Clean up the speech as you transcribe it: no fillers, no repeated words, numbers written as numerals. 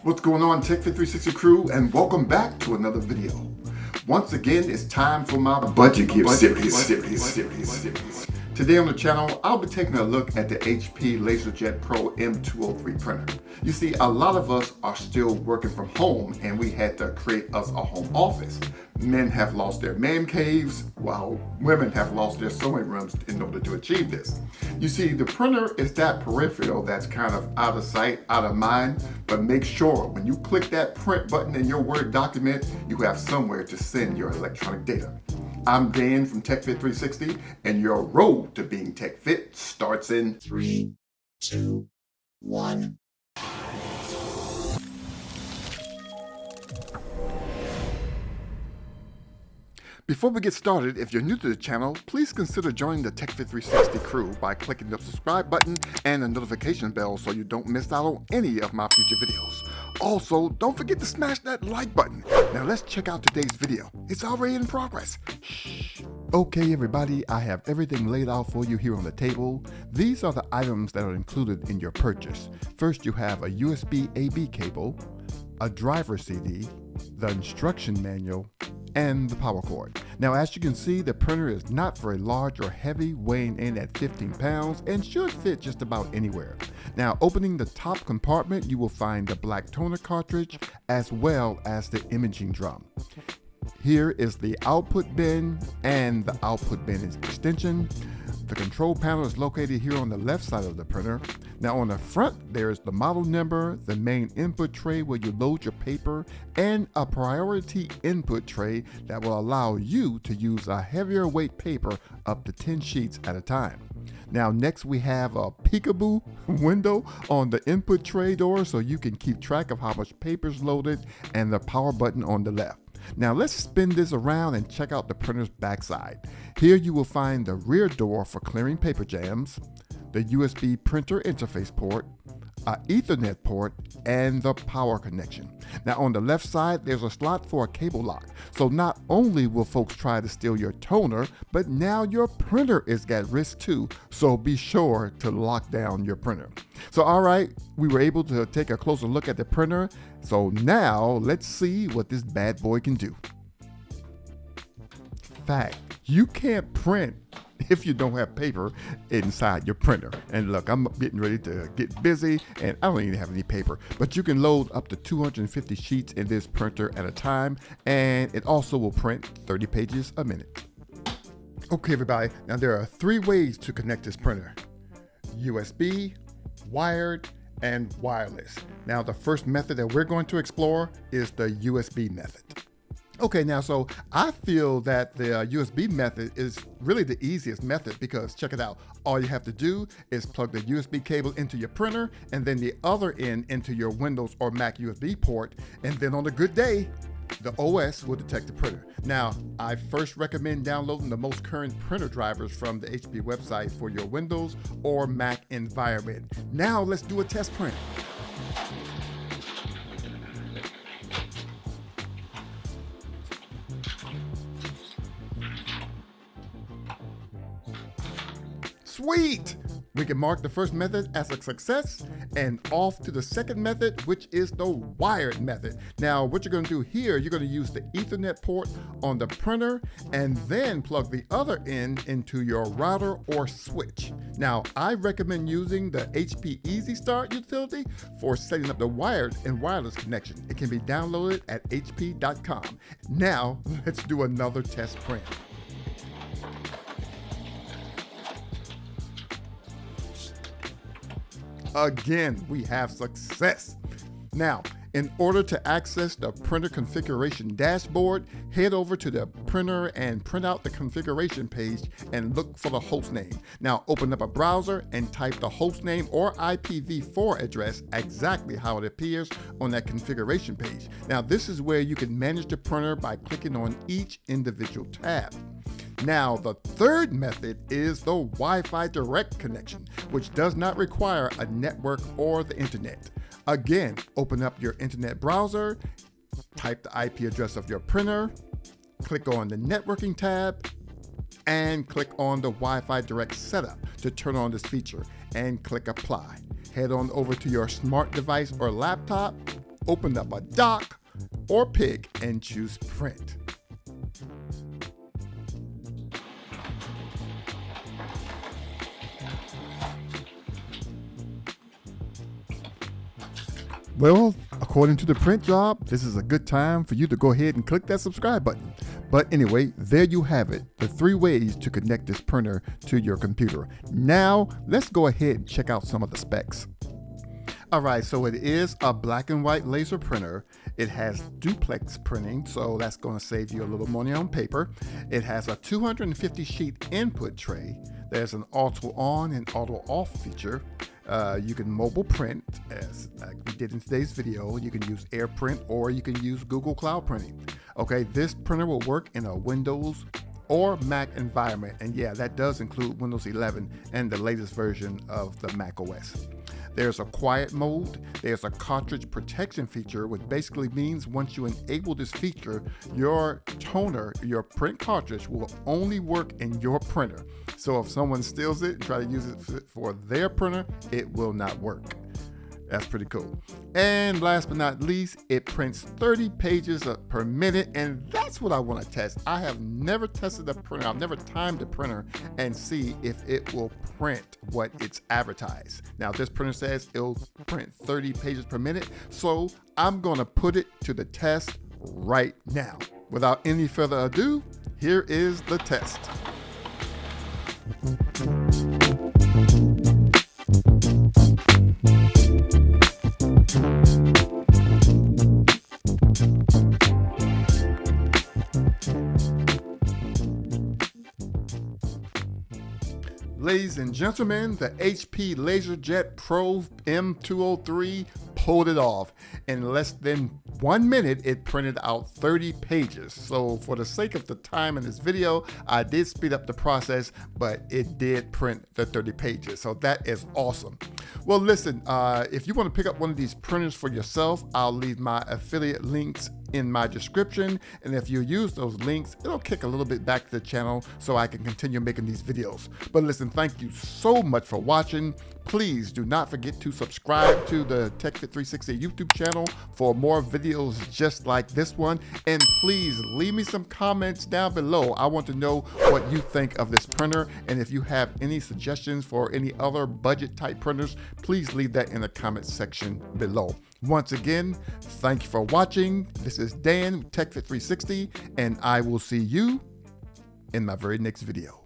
What's going on, TechFit360 crew, and welcome back to another video. Once again, it's time for my budget gift series. Today on the channel, I'll be taking a look at the HP Laserjet Pro M203 printer. You see, a lot of us are still working from home and we had to create us a home office. Men have lost their man caves, while women have lost their sewing rooms in order to achieve this. You see, the printer is that peripheral that's kind of out of sight, out of mind, but make sure when you click that print button in your Word document, you have somewhere to send your electronic data. I'm Dan from TechFit360, and your road to being tech fit starts in 3, 2, 1. Before we get started, if you're new to the channel, please consider joining the TechFit360 crew by clicking the subscribe button and the notification bell so you don't miss out on any of my future videos. Also, don't forget to smash that like button. Now let's check out today's video. It's already in progress. Shh. Okay everybody, I have everything laid out for you here on the table. These are the items that are included in your purchase. First, you have a USB A/B cable, a driver CD, the instruction manual, and the power cord. Now, as you can see, the printer is not very large or heavy, weighing in at 15 pounds and should fit just about anywhere. Now, opening the top compartment, you will find the black toner cartridge as well as the imaging drum. Here is the output bin and the output bin extension. The control panel is located here on the left side of the printer. Now on the front, there is the model number, the main input tray where you load your paper, and a priority input tray that will allow you to use a heavier weight paper up to 10 sheets at a time. Now next we have a peekaboo window on the input tray door so you can keep track of how much paper is loaded, and the power button on the left. Now let's spin this around and check out the printer's backside. Here you will find the rear door for clearing paper jams, the USB printer interface port, an Ethernet port, and the power connection. Now on the left side, there's a slot for a cable lock. So not only will folks try to steal your toner, but now your printer is at risk too. So be sure to lock down your printer. So all right, we were able to take a closer look at the printer. So now let's see what this bad boy can do. Fact, you can't print if you don't have paper inside your printer. And look, I'm getting ready to get busy and I don't even have any paper, but you can load up to 250 sheets in this printer at a time, and it also will print 30 pages a minute. Okay everybody, now there are 3 ways to connect this printer: USB, wired, and wireless. Now the first method that we're going to explore is the USB method. Okay, now so I feel that the USB method is really the easiest method because check it out. All you have to do is plug the USB cable into your printer and then the other end into your Windows or Mac USB port, and then on a good day, the OS will detect the printer. Now, I first recommend downloading the most current printer drivers from the HP website for your Windows or Mac environment. Now let's do a test print. Sweet! We can mark the first method as a success and off to the second method, which is the wired method. Now, what you're going to do here, you're going to use the Ethernet port on the printer and then plug the other end into your router or switch. Now, I recommend using the HP Easy Start utility for setting up the wired and wireless connection. It can be downloaded at hp.com. Now, let's do another test print. Again, we have success. Now, in order to access the printer configuration dashboard, head over to the printer and print out the configuration page and look for the host name. Now, open up a browser and type the host name or IPv4 address exactly how it appears on that configuration page. Now, this is where you can manage the printer by clicking on each individual tab. Now, the third method is the Wi-Fi direct connection, which does not require a network or the internet. Again, open up your internet browser, type the IP address of your printer, click on the networking tab, and click on the Wi-Fi direct setup to turn on this feature, and click apply. Head on over to your smart device or laptop, open up a dock or pick and choose print. Well, according to the print job, this is a good time for you to go ahead and click that subscribe button. But anyway, there you have it, the 3 ways to connect this printer to your computer. Now, let's go ahead and check out some of the specs. Alright, so it is a black and white laser printer. It has duplex printing, so that's going to save you a little money on paper. It has a 250 sheet input tray. There's an auto on and auto off feature. You can mobile print, as we did in today's video. You can use AirPrint or you can use Google Cloud Printing. Okay, this printer will work in a Windows or Mac environment, and yeah, that does include Windows 11 and the latest version of the Mac OS. There's a quiet mode. There's a cartridge protection feature, which basically means once you enable this feature, your toner, your print cartridge, will only work in your printer. So if someone steals it and try to use it for their printer, it will not work. That's pretty cool. And last but not least, it prints 30 pages per minute, and that's what I want to test. I have never tested a printer. I've never timed a printer and see if it will print what it's advertised. Now, this printer says it'll print 30 pages per minute, so I'm going to put it to the test right now. Without any further ado, here is the test. Ladies and gentlemen, the HP Laserjet Pro M203 pulled it off. In less than 1 minute, it printed out 30 pages. So for the sake of the time in this video, I did speed up the process, but it did print the 30 pages. So that is awesome. Well, listen, if you want to pick up one of these printers for yourself, I'll leave my affiliate links in my description, and if you use those links, it'll kick a little bit back to the channel so I can continue making these videos. But listen, thank you so much for watching. Please do not forget to subscribe to the TechFit360 YouTube channel for more videos just like this one, and please leave me some comments down below. I want to know what you think of this printer, and if you have any suggestions for any other budget type printers, please leave that in the comment section below. Once again, thank you for watching. This is Dan, TechFit360, and I will see you in my very next video.